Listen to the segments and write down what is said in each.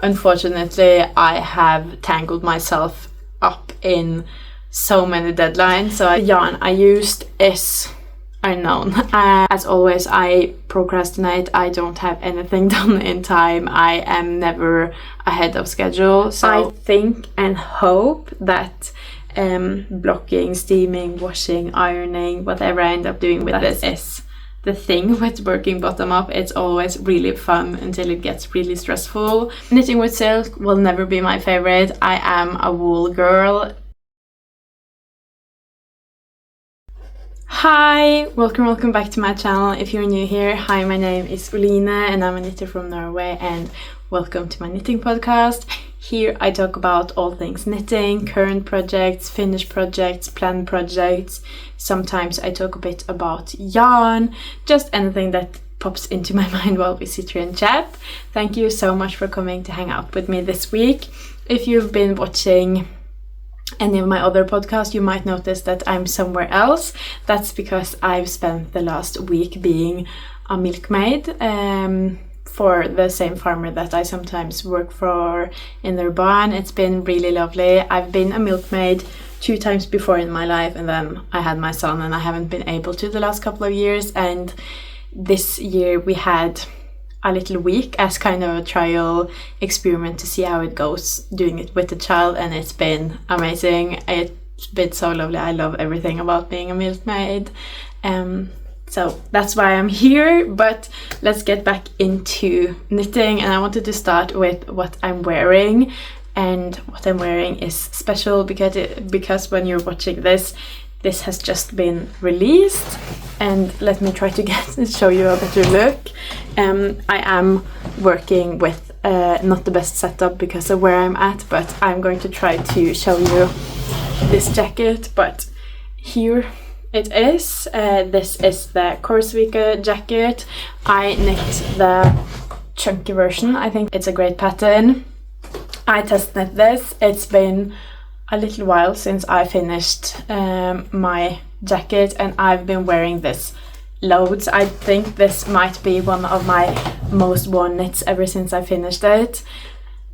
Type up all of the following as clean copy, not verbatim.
Unfortunately, I have tangled myself up in so many deadlines, so the yarn I used is unknown. As always, I procrastinate. I don't have anything done in time. I am never ahead of schedule, so I think and hope that blocking, steaming, washing, ironing, whatever I end up doing with this is the thing with working bottom up. It's always really fun until it gets really stressful. Knitting with silk will never be my favorite. I am a wool girl. Hi, welcome back to my channel. If you're new here, hi, my name is Oline and I'm a knitter from Norway, and welcome to my knitting podcast. Here I talk about all things knitting, current projects, finished projects, planned projects. Sometimes I talk a bit about yarn, just anything that pops into my mind while we sit here and chat. Thank you so much for coming to hang out with me this week. If you've been watching any of my other podcasts, you might notice that I'm somewhere else. That's because I've spent the last week being a milkmaid for the same farmer that I sometimes work for in their barn. It's been really lovely. I've been a milkmaid 2 times before in my life, and then I had my son and I haven't been able to the last couple of years, and this year we had a little week as kind of a trial experiment to see how it goes doing it with the child, and it's been amazing. It's been so lovely. I love everything about being a milkmaid. So that's why I'm here, but let's get back into knitting, and I wanted to start with what I'm wearing. And what I'm wearing is special because when you're watching this has just been released, and let me try to show you a better look. I am working with not the best setup because of where I'm at, but I'm going to try to show you this jacket. But here it is. This is the Korsvika jacket. I knit the chunky version. I think it's a great pattern. I test knit this. It's been a little while since I finished my jacket, and I've been wearing this loads. I think this might be one of my most worn knits ever since I finished it.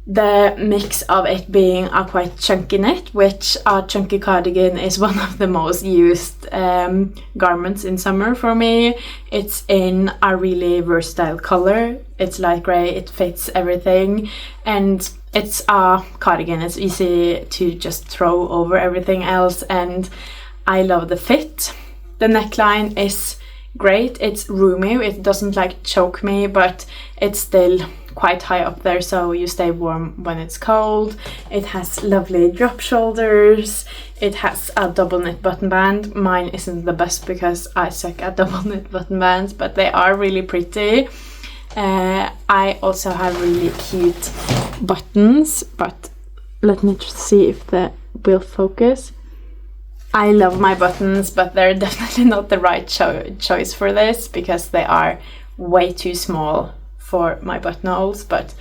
The mix of it being a quite chunky knit, which a chunky cardigan is one of the most used garments in summer for me. It's in a really versatile color. It's light grey, it fits everything, and it's a cardigan. It's easy to just throw over everything else, and I love the fit. The neckline is great. It's roomy. It doesn't like choke me, but it's still quite high up there, so you stay warm when it's cold. It has lovely drop shoulders. It has a double knit button band. Mine isn't the best because I suck at double knit button bands, but they are really pretty. I also have really cute buttons, but let me just see if the will focus. I love my buttons, but they're definitely not the right choice for this because they are way too small for my buttonholes, but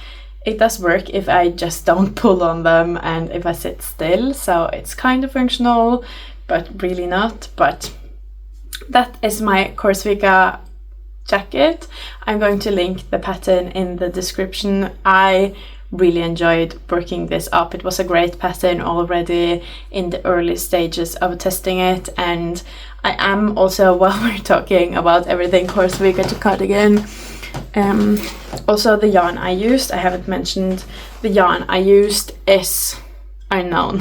it does work if I just don't pull on them and if I sit still, so it's kind of functional but really not. But that is my Korsvika jacket. I'm going to link the pattern in the description. I really enjoyed working this up. It was a great pattern already in the early stages of testing it, and I am also, while we're talking about everything Korsvika to cardigan, also the yarn I used, I haven't mentioned, the yarn I used is unknown.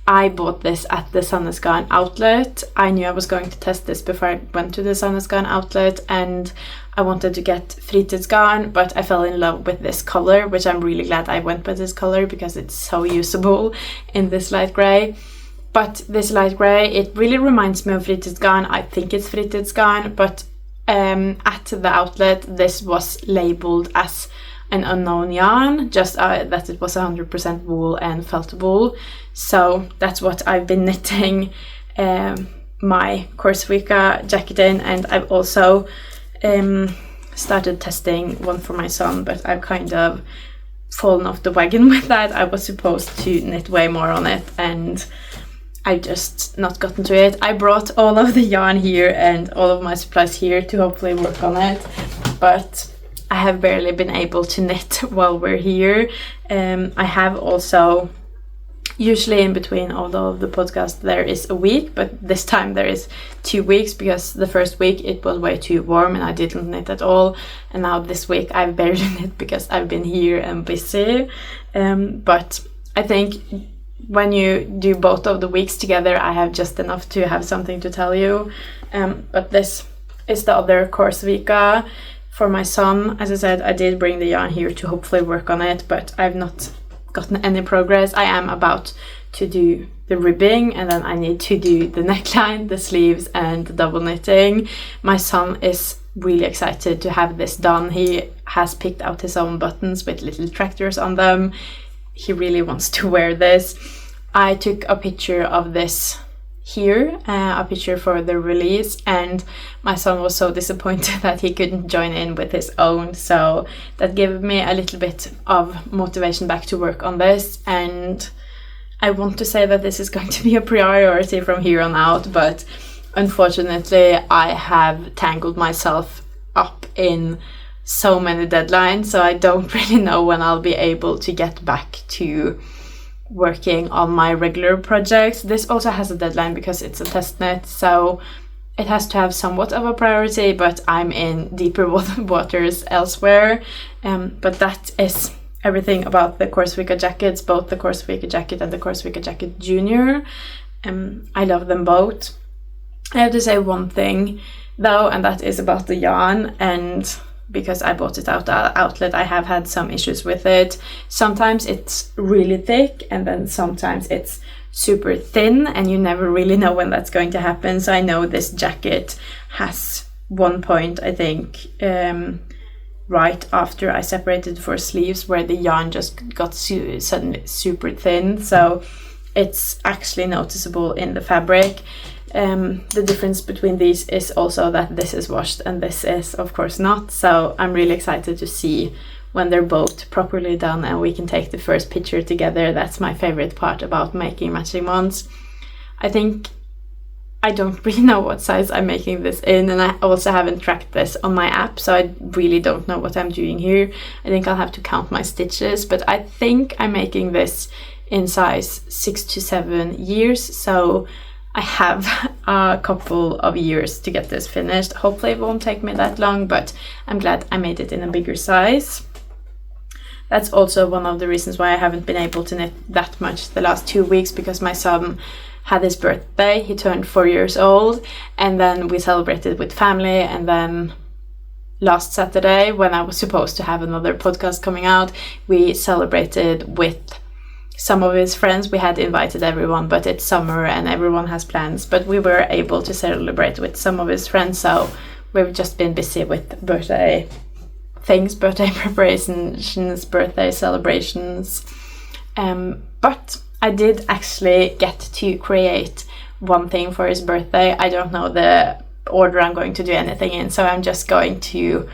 I bought this at the Sandnes Garn outlet. I knew I was going to test this before I went to the Sandnes Garn outlet, and I wanted to get Feltet garn, but I fell in love with this color, which I'm really glad I went with this color because it's so usable in this light grey. But this light grey, it really reminds me of Feltet garn. I think it's Feltet garn, but at the outlet this was labeled as an unknown yarn, just that it was 100% wool and felted wool. So that's what I've been knitting my Korsvika jacket in, and I've also started testing one for my son, but I've kind of fallen off the wagon with that. I was supposed to knit way more on it, and I've just not gotten to it. I brought all of the yarn here and all of my supplies here to hopefully work on it, but I have barely been able to knit while we're here. I have also, usually in between all of the podcasts there is a week, but this time there is 2 weeks because the first week it was way too warm and I didn't knit at all, and now this week I've barely knit because I've been here and busy. But I think when you do both of the weeks together, I have just enough to have something to tell you. But this is the other Korsvika for my son. As I said, I did bring the yarn here to hopefully work on it, but I've not gotten any progress. I am about to do the ribbing, and then I need to do the neckline, the sleeves, and the double knitting. My son is really excited to have this done. He has picked out his own buttons with little tractors on them. He really wants to wear this. I took a picture of this here, a picture for the release, and my son was so disappointed that he couldn't join in with his own, so that gave me a little bit of motivation back to work on this. And I want to say that this is going to be a priority from here on out, but unfortunately I have tangled myself up in so many deadlines, so I don't really know when I'll be able to get back to working on my regular projects. This also has a deadline because it's a test knit, so it has to have somewhat of a priority, but I'm in deeper waters elsewhere. But that is everything about the Korsvika jackets, both the Korsvika jacket and the Korsvika jacket junior. I love them both. I have to say one thing though, and that is about the yarn, and because I bought it out at outlet, I have had some issues with it. Sometimes it's really thick and then sometimes it's super thin, and you never really know when that's going to happen. So I know this jacket has one point, I think, right after I separated for sleeves, where the yarn just got suddenly super thin, so it's actually noticeable in the fabric. The difference between these is also that this is washed and this is of course not, so I'm really excited to see when they're both properly done and we can take the first picture together. That's my favorite part about making matching ones. I think I don't really know what size I'm making this in, and I also haven't tracked this on my app, so I really don't know what I'm doing here. I think I'll have to count my stitches, but I think I'm making this in size 6 to 7 years, so I have a couple of years to get this finished. Hopefully it won't take me that long, but I'm glad I made it in a bigger size. That's also one of the reasons why I haven't been able to knit that much the last 2 weeks, because my son had his birthday. He turned 4 years old, and then we celebrated with family, and then last Saturday, when I was supposed to have another podcast coming out, we celebrated with some of his friends. We had invited everyone, but it's summer and everyone has plans, but we were able to celebrate with some of his friends, so we've just been busy with birthday things, birthday preparations, birthday celebrations. But I did actually get to create one thing for his birthday. I don't know the order I'm going to do anything in, so I'm just going to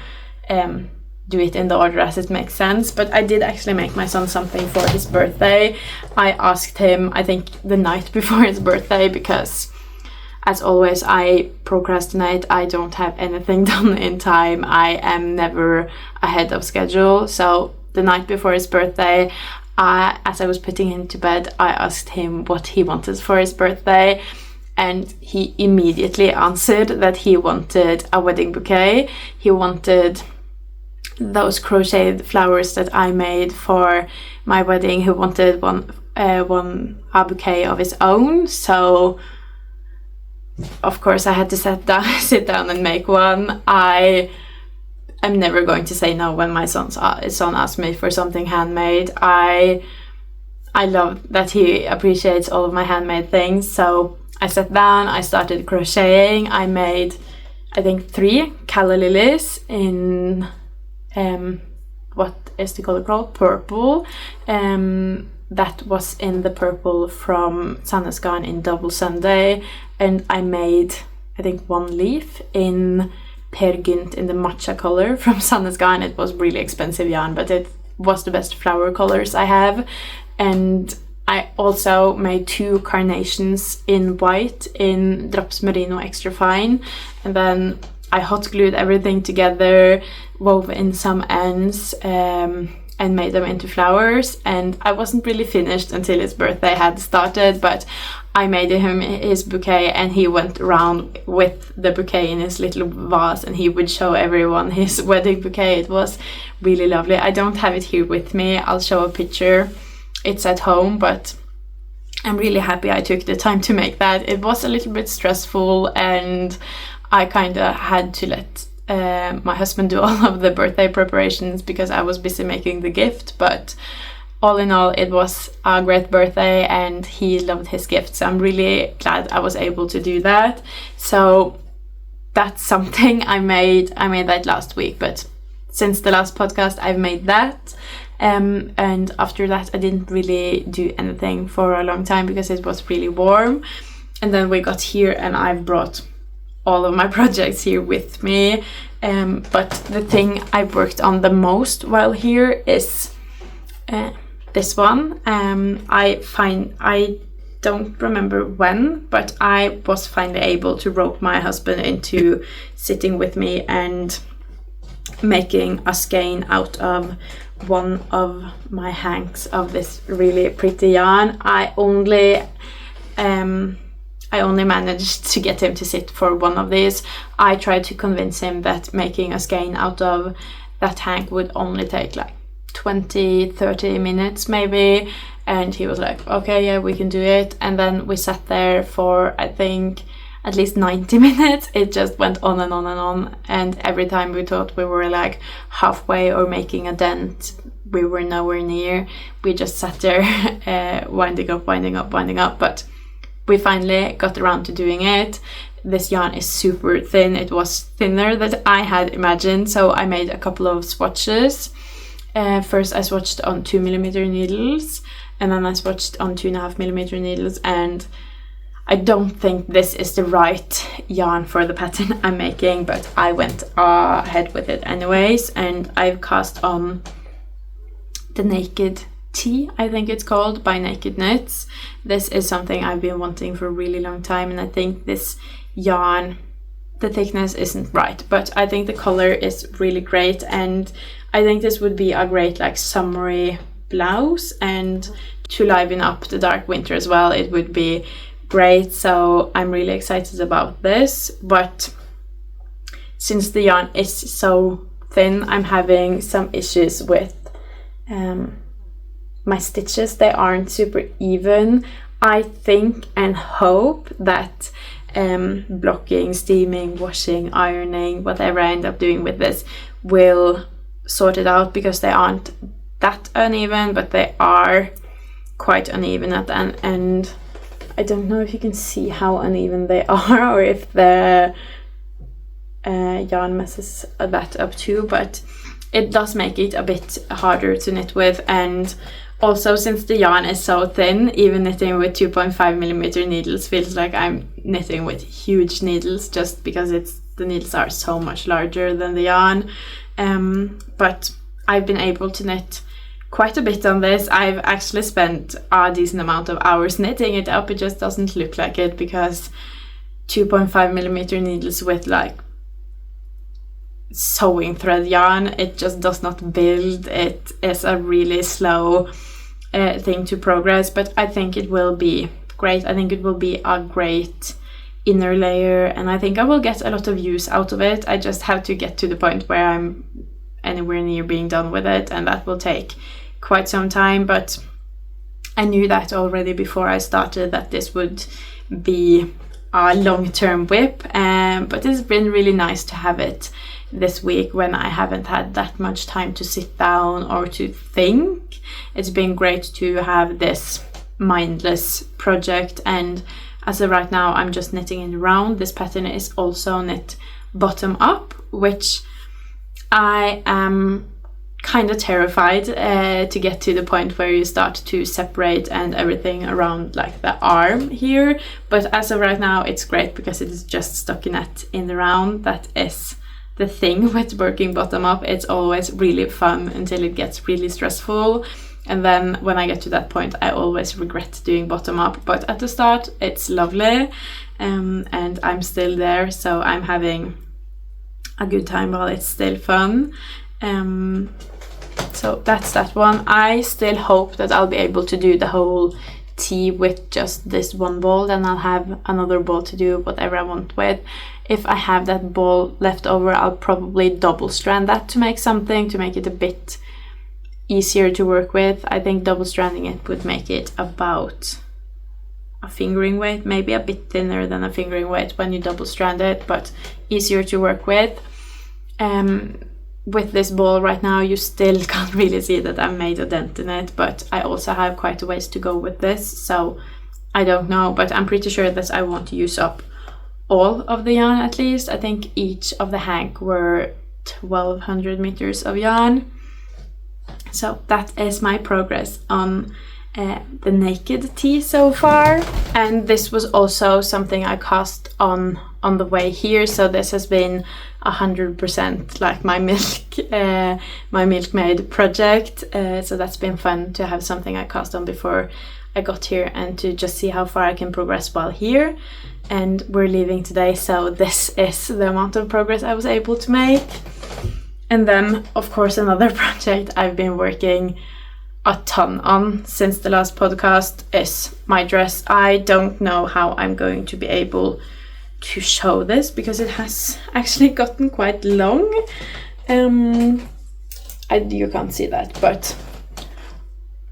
do it in the order as it makes sense. But I did actually make my son something for his birthday. I asked him, I think the night before his birthday, because as always I procrastinate. I don't have anything done in time. I am never ahead of schedule. So the night before his birthday, as I was putting him to bed, I asked him what he wanted for his birthday, and he immediately answered that he wanted a wedding bouquet. He wanted those crocheted flowers that I made for my wedding. He wanted a bouquet of his own, so of course I had to sit down and make one. I am never going to say no when my son asks me for something handmade. I love that he appreciates all of my handmade things, so I sat down, I started crocheting. I made, I think, 3 Calla lilies in what is the color called? Purple. That was in the purple from Sandnes Garn in Double Sunday, and I made, I think, 1 leaf in Per Gynt in the matcha color from Sandnes Garn. It was really expensive yarn, but it was the best flower colors I have. And I also made 2 carnations in white in Drops Merino Extra Fine, and then I hot glued everything together, wove in some ends, and made them into flowers. And I wasn't really finished until his birthday had started, but I made him his bouquet, and he went around with the bouquet in his little vase, and he would show everyone his wedding bouquet. It was really lovely. I don't have it here with me. I'll show a picture. It's at home, but I'm really happy I took the time to make that. It was a little bit stressful, and I kind of had to let my husband do all of the birthday preparations because I was busy making the gift. But all in all, it was a great birthday, and he loved his gift. So I'm really glad I was able to do that. So that's something I made. I made that last week, but since the last podcast, I've made that. And after that, I didn't really do anything for a long time because it was really warm. And then we got here, and I've brought all of my projects here with me. But the thing I worked on the most while here is this one. I don't remember when, but I was finally able to rope my husband into sitting with me and making a skein out of one of my hanks of this really pretty yarn. I only managed to get him to sit for one of these. I tried to convince him that making a skein out of that hank would only take like 20-30 minutes maybe, and he was like, okay, yeah, we can do it. And then we sat there for, I think, at least 90 minutes. It just went on and on and on, and every time we thought we were like halfway or making a dent, we were nowhere near. We just sat there winding up, but we finally got around to doing it. This yarn is super thin. It was thinner than I had imagined, so I made a couple of swatches. First I swatched on 2mm needles, and then I swatched on 2.5mm needles, and I don't think this is the right yarn for the pattern I'm making, but I went ahead with it anyways. And I've cast on the Naked Tea, I think it's called, by Naked Knits. This is something I've been wanting for a really long time, and I think this yarn, the thickness isn't right, but I think the color is really great, and I think this would be a great like summery blouse, and to liven up the dark winter as well, it would be great. So I'm really excited about this. But since the yarn is so thin, I'm having some issues with my stitches. They aren't super even. I think and hope that blocking, steaming, washing, ironing, whatever I end up doing with this will sort it out, because they aren't that uneven, but they are quite uneven at the end. And I don't know if you can see how uneven they are, or if the yarn messes that up too, but it does make it a bit harder to knit with. And also, since the yarn is so thin, even knitting with 2.5mm needles feels like I'm knitting with huge needles, just because the needles are so much larger than the yarn. But I've been able to knit quite a bit on this. I've actually spent a decent amount of hours knitting it up. It just doesn't look like it, because 2.5mm needles with like sewing thread yarn, it just does not build. It is a really slow thing to progress, but I think it will be great. I think it will be a great inner layer, and I think I will get a lot of use out of it. I just have to get to the point where I'm anywhere near being done with it, and that will take quite some time. But I knew that already before I started, that this would be a long-term whip, but it's been really nice to have it this week when I haven't had that much time to sit down or to think. It's been great to have this mindless project, and as of right now I'm just knitting in round. This pattern is also knit bottom up, which I am kind of terrified to get to the point where you start to separate and everything around like the arm here, but as of right now it's great because it is just stockinette in the round. That is the thing with working bottom up. It's always really fun until it gets really stressful, and then when I get to that point I always regret doing bottom up. But at the start it's lovely, and I'm still there, so I'm having a good time while it's still fun. So that's that one. I still hope that I'll be able to do the whole tee with just this one ball, then I'll have another ball to do whatever I want with. If I have that ball left over, I'll probably double strand that to make something, to make it a bit easier to work with. I think double stranding it would make it about a fingering weight, maybe a bit thinner than a fingering weight when you double strand it, but easier to work with. With this ball right now, you still can't really see that I made a dent in it, but I also have quite a ways to go with this, so I don't know, but I'm pretty sure that I want to use up all of the yarn at least. I think each of the hank were 1200 meters of yarn. So that is my progress on the naked tee so far. And this was also something I cast on the way here, so this has been 100% like my milkmaid project, so that's been fun to have something I cast on before I got here and to just see how far I can progress while here. And we're leaving today, so this is the amount of progress I was able to make. And then of course another project I've been working a ton on since the last podcast is my dress. I don't know how I'm going to be able to show this because it has actually gotten quite long. You can't see that, but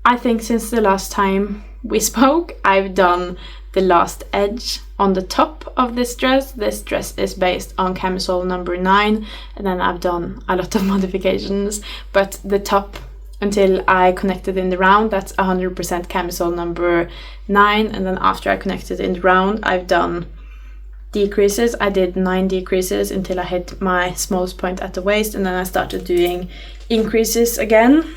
I think since the last time we spoke, I've done the last edge on the top of this dress. This dress is based on Camisole No9, and then I've done a lot of modifications, but the top until I connected in the round, that's 100% Camisole No9, and then after I connected in the round, I've done decreases. I did 9 decreases until I hit my smallest point at the waist, and then I started doing increases again.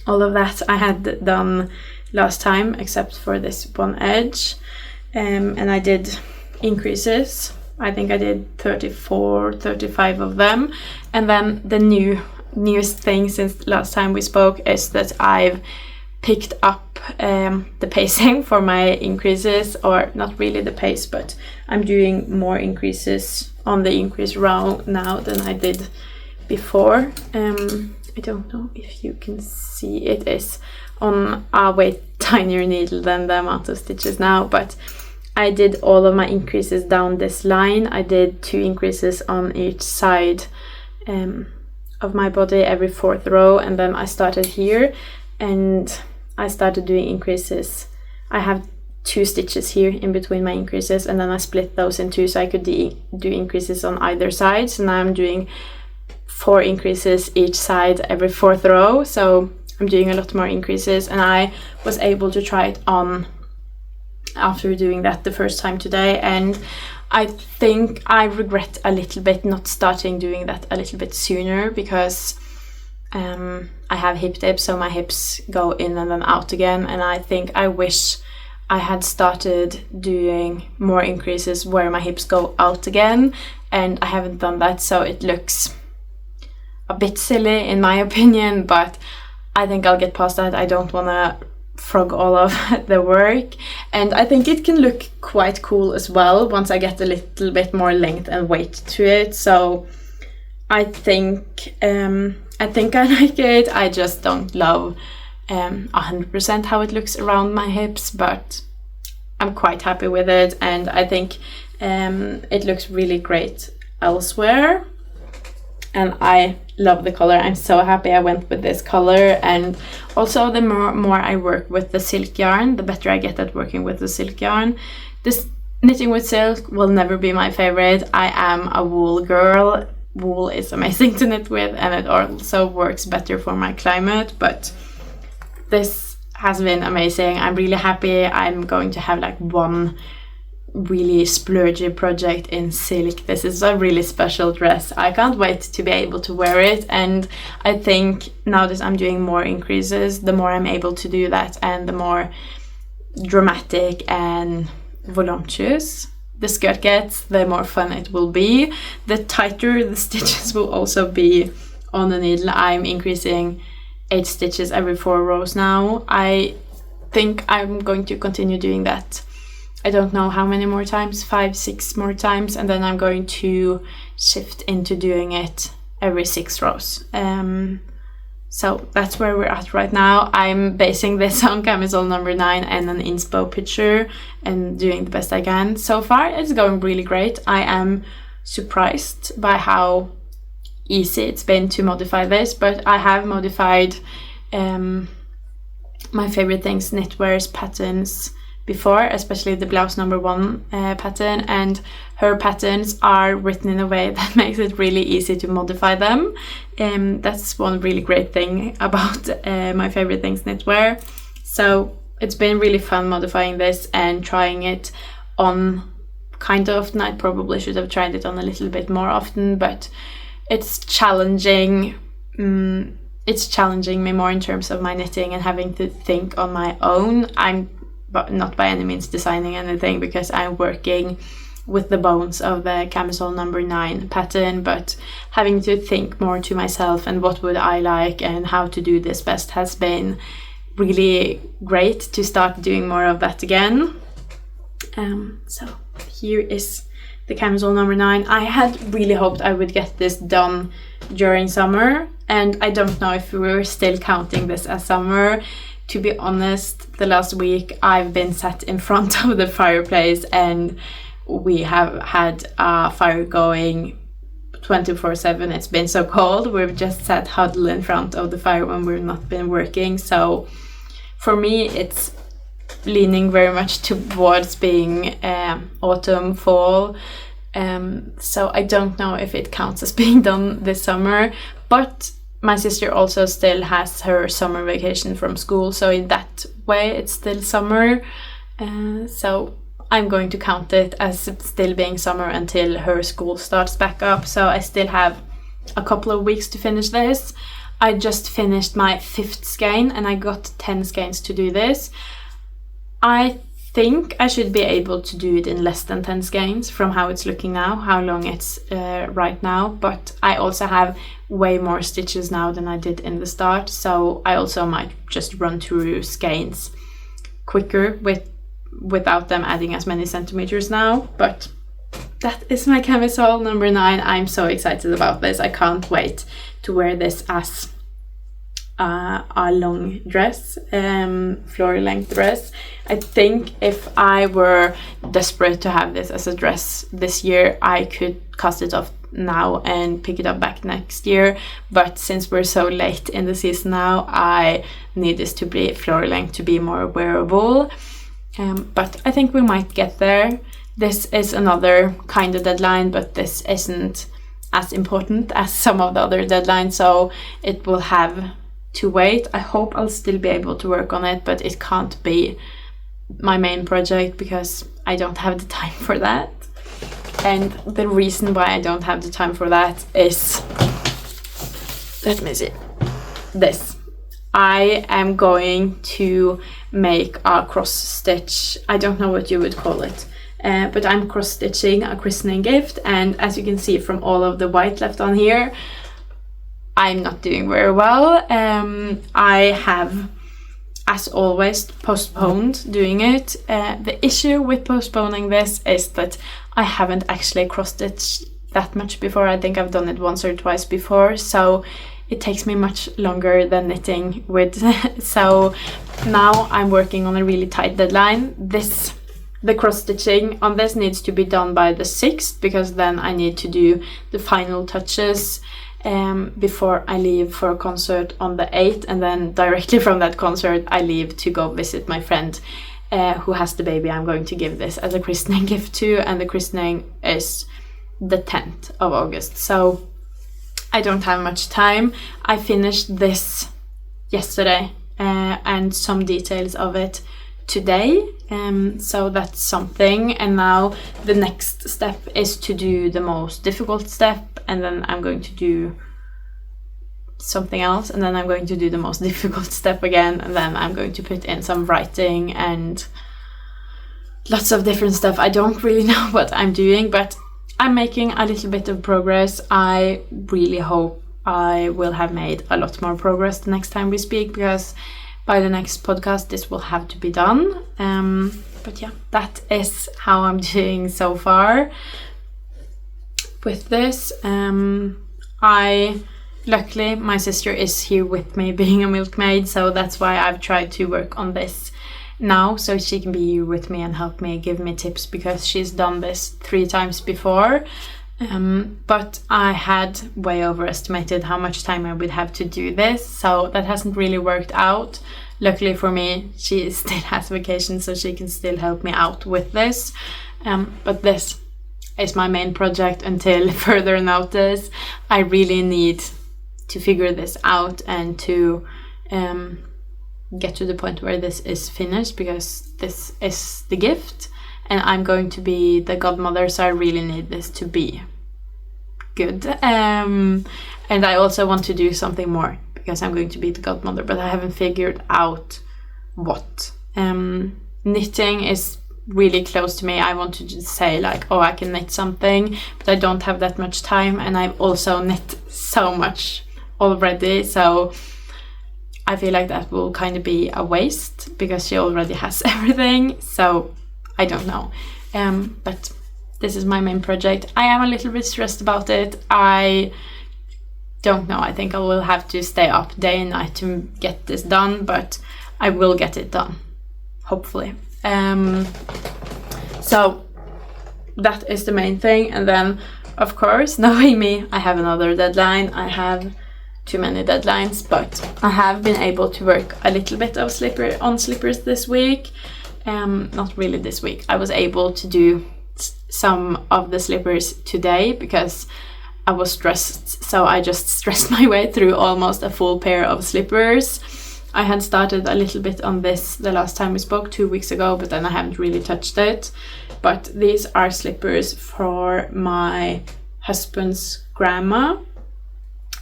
All of that I had done last time except for this one edge, and I did increases. I think I did 35 of them. And then the newest thing since last time we spoke is that I've picked up the pacing for my increases, or not really the pace, but I'm doing more increases on the increase row now than I did before. I don't know if you can see, it is on a way tinier needle than the amount of stitches now, but I did all of my increases down this line. I did 2 increases on each side of my body every 4th row, and then I started here and I started doing increases. I have 2 stitches here in between my increases, and then I split those in 2 so I could do increases on either side. So now I'm doing 4 increases each side every 4th row, so I'm doing a lot more increases, and I was able to try it on after doing that the first time today, and I think I regret a little bit not starting doing that a little bit sooner, because I have hip dips, so my hips go in and then out again, and I think I wish I had started doing more increases where my hips go out again, and I haven't done that, so it looks a bit silly in my opinion, but I think I'll get past that. I don't want to frog all of the work, and I think it can look quite cool as well once I get a little bit more length and weight to it. So I think I like it. I just don't love 100% how it looks around my hips, but I'm quite happy with it, and I think it looks really great elsewhere, and I love the color. I'm so happy I went with this color, and also the more I work with the silk yarn, the better I get at working with the silk yarn. This knitting with silk will never be my favorite. I am a wool girl. Wool is amazing to knit with, and it also works better for my climate, but this has been amazing. I'm really happy. I'm going to have like one really splurgy project in silk. This is a really special dress. I can't wait to be able to wear it, and I think now that I'm doing more increases, the more I'm able to do that, and the more dramatic and voluptuous the skirt gets, the more fun it will be. The tighter the stitches will also be on the needle. I'm increasing 8 stitches every 4 rows now. I think I'm going to continue doing that I don't know how many more times, 5-6 more times, and then I'm going to shift into doing it every 6 rows. So that's where we're at right now. I'm basing this on Camisole number 9 and an inspo picture and doing the best I can. So far it's going really great. I am surprised by how easy it's been to modify this, but I have modified Myfavouritethings.knitwear's patterns before, especially the blouse number 1 pattern, and her patterns are written in a way that makes it really easy to modify them. That's one really great thing about Myfavouritethings.knitwear. So it's been really fun modifying this and trying it on kind of often. I probably should have tried it on a little bit more often, but it's challenging. It's challenging me more in terms of my knitting and having to think on my own. I'm not by any means designing anything because I'm working with the bones of the Camisole number 9 pattern, but having to think more to myself and what would I like and how to do this best has been really great to start doing more of that again. So here is the Camisole number 9. I had really hoped I would get this done during summer, and I don't know if we're still counting this as summer. To be honest, the last week I've been sat in front of the fireplace and we have had a fire going 24/7. It's been so cold. We've just sat huddled in front of the fire when we've not been working. So for me, it's leaning very much towards being autumn, fall. So I don't know if it counts as being done this summer, but my sister also still has her summer vacation from school, so in that way it's still summer. So I'm going to count it as still being summer until her school starts back up. So I still have a couple of weeks to finish this. I just finished my 5th skein and I got 10 skeins to do this. I think I should be able to do it in less than 10 skeins from how it's looking now, how long it's right now, but I also have way more stitches now than I did in the start, so I also might just run through skeins quicker without them adding as many centimeters now. But that is my Camisole number 9. I'm so excited about this. I can't wait to wear this as a long dress, floor length dress. I think if I were desperate to have this as a dress this year, I could cast it off now and pick it up back next year, but since we're so late in the season now, I need this to be floor length to be more wearable. But I think we might get there. This is another kind of deadline, but this isn't as important as some of the other deadlines, so it will have to wait. I hope I'll still be able to work on it, but it can't be my main project because I don't have the time for that. And the reason why I don't have the time for that is, let me see, this. I am going to make a cross stitch, I don't know what you would call it, but I'm cross stitching a christening gift, and as you can see from all of the white left on here, I'm not doing very well. I have, as always, postponed doing it. The issue with postponing this is that I haven't actually cross-stitched that much before. I think I've done it once or twice before, so it takes me much longer than knitting with. So now I'm working on a really tight deadline. The cross-stitching on this needs to be done by the 6th, because then I need to do the final touches before I leave for a concert on the 8th, and then directly from that concert I leave to go visit my friend who has the baby I'm going to give this as a christening gift to, and the christening is the 10th of August, so I don't have much time. I finished this yesterday and some details of it today, so that's something. And now the next step is to do the most difficult step, and then I'm going to do something else, and then I'm going to do the most difficult step again, and then I'm going to put in some writing and lots of different stuff. I don't really know what I'm doing, but I'm making a little bit of progress. I really hope I will have made a lot more progress the next time we speak, because by the next podcast this will have to be done. But yeah, that is how I'm doing so far with this. Luckily my sister is here with me being a milkmaid, so that's why I've tried to work on this now, so she can be here with me and help me, give me tips, because she's done this 3 times before. But I had way overestimated how much time I would have to do this, so that hasn't really worked out. Luckily for me, she still has vacation, so she can still help me out with this. But this is my main project until further notice. I really need to figure this out and to get to the point where this is finished, because this is the gift and I'm going to be the godmother, so I really need this to be good. And I also want to do something more, because I'm going to be the godmother, but I haven't figured out what. Knitting is really close to me. I want to just say like, oh, I can knit something, but I don't have that much time, and I've also knit so much already, so I feel like that will kind of be a waste, because she already has everything, so I don't know. But this is my main project. I am a little bit stressed about it. I don't know, I think I will have to stay up day and night to get this done, but I will get it done, hopefully. So that is the main thing. And then of course, knowing me, I have another deadline. I have too many deadlines, but I have been able to work a little bit of slippers this week. Not really this week. I was able to do some of the slippers today because I was stressed, so I just stressed my way through almost a full pair of slippers. I had started a little bit on this the last time we spoke 2 weeks ago, but then I haven't really touched it. But these are slippers for my husband's grandma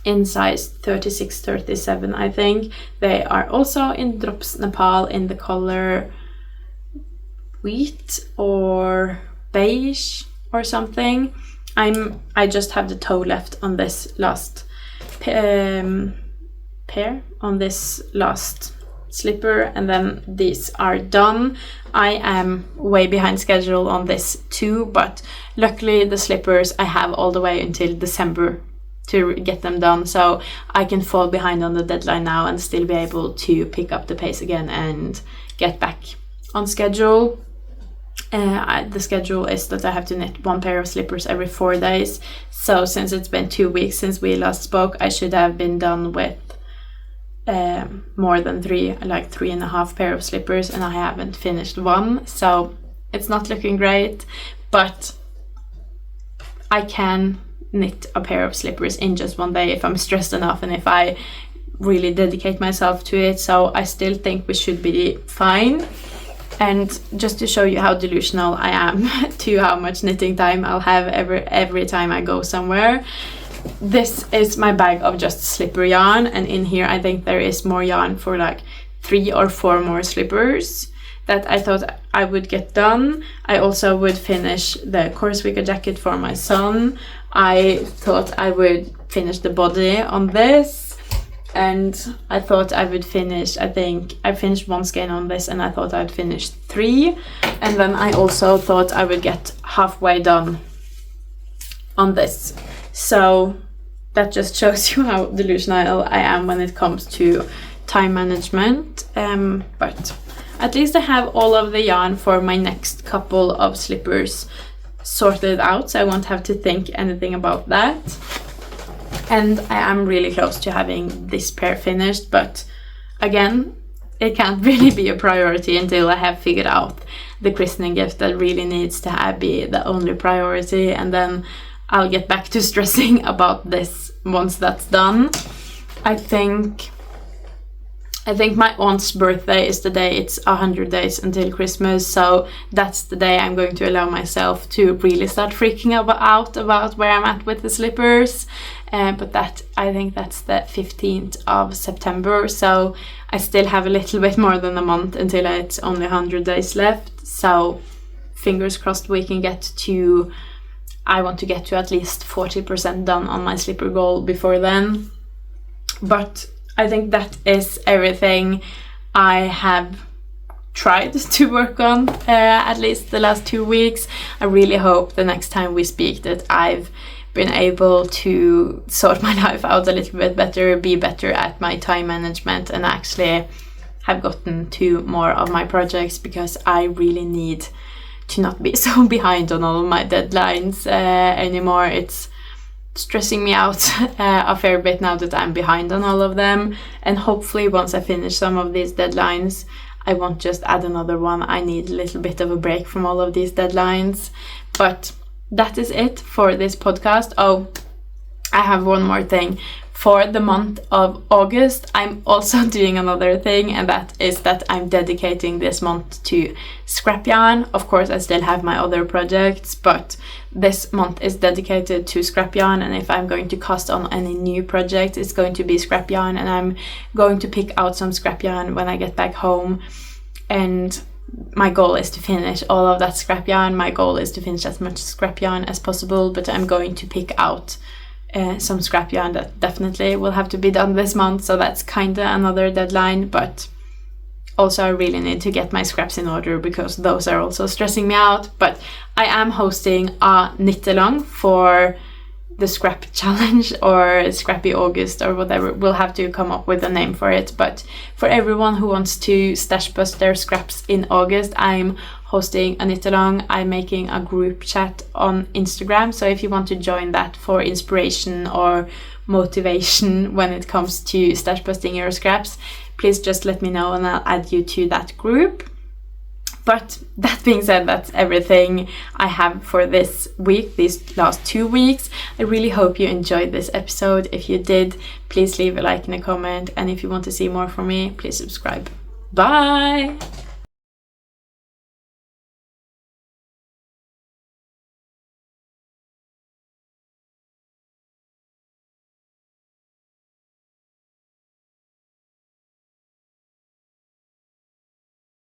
in size 36-37, I think. They are also in Drops Nepal in the color wheat or beige or something. I just have the toe left on this last pair, on this last slipper, and then these are done. I am way behind schedule on this too, but luckily the slippers I have all the way until December to get them done, so I can fall behind on the deadline now and still be able to pick up the pace again and get back on schedule. The schedule is that I have to knit 1 pair of slippers every 4 days, so since it's been 2 weeks since we last spoke, I should have been done with more than 3, like 3.5 pair of slippers, and I haven't finished 1, so it's not looking great, but I can knit a pair of slippers in just 1 day if I'm stressed enough and if I really dedicate myself to it, so I still think we should be fine. And just to show you how delusional I am to how much knitting time I'll have every time I go somewhere, this is my bag of just slipper yarn, and in here I think there is more yarn for like 3 or 4 more slippers that I thought I would get done. I also would finish the Korsvika jacket for my son. I thought I would finish the body on this, and I thought I would finish, I think I finished 1 skein on this, and I thought I'd finish 3, and then I also thought I would get halfway done on this. So that just shows you how delusional I am when it comes to time management. But at least I have all of the yarn for my next couple of slippers sorted out, so I won't have to think anything about that. And I am really close to having this pair finished, but again, it can't really be a priority until I have figured out the christening gift that really needs to be the only priority, and then I'll get back to stressing about this once that's done. I think my aunt's birthday is the day it's 100 days until Christmas, so that's the day I'm going to allow myself to really start freaking out about where I'm at with the slippers. But I think that's the 15th of September, so I still have a little bit more than a month until it's only 100 days left, so fingers crossed we can get to, I want to get to at least 40% done on my slipper goal before then. But I think that is everything I have tried to work on at least the last 2 weeks. I really hope the next time we speak that I've been able to sort my life out a little bit better, be better at my time management, and actually have gotten to more of my projects, because I really need to not be so behind on all of my deadlines anymore. It's stressing me out a fair bit now that I'm behind on all of them, and hopefully once I finish some of these deadlines I won't just add another one. I need a little bit of a break from all of these deadlines. But that is it for this podcast. Oh, I have one more thing. For the month of August, I'm also doing another thing, and that is that I'm dedicating this month to scrap yarn. Of course, I still have my other projects, but this month is dedicated to scrap yarn, and if I'm going to cast on any new project, it's going to be scrap yarn, and I'm going to pick out some scrap yarn when I get back home. And my goal is to finish all of that scrap yarn. My goal is to finish as much scrap yarn as possible, but I'm going to pick out some scrap yarn that definitely will have to be done this month, so that's kinda another deadline. But also I really need to get my scraps in order, because those are also stressing me out. But I am hosting a knit along for the scrap challenge, or Scrappy August, or whatever. We'll have to come up with a name for it. But for everyone who wants to stash bust their scraps in August, I'm hosting a knit along. I'm making a group chat on Instagram, so if you want to join that for inspiration or motivation when it comes to stash busting your scraps, please just let me know and I'll add you to that group. But that being said, that's everything I have for this week, these last 2 weeks. I really hope you enjoyed this episode. If you did, please leave a like and a comment, and if you want to see more from me, please subscribe. Bye!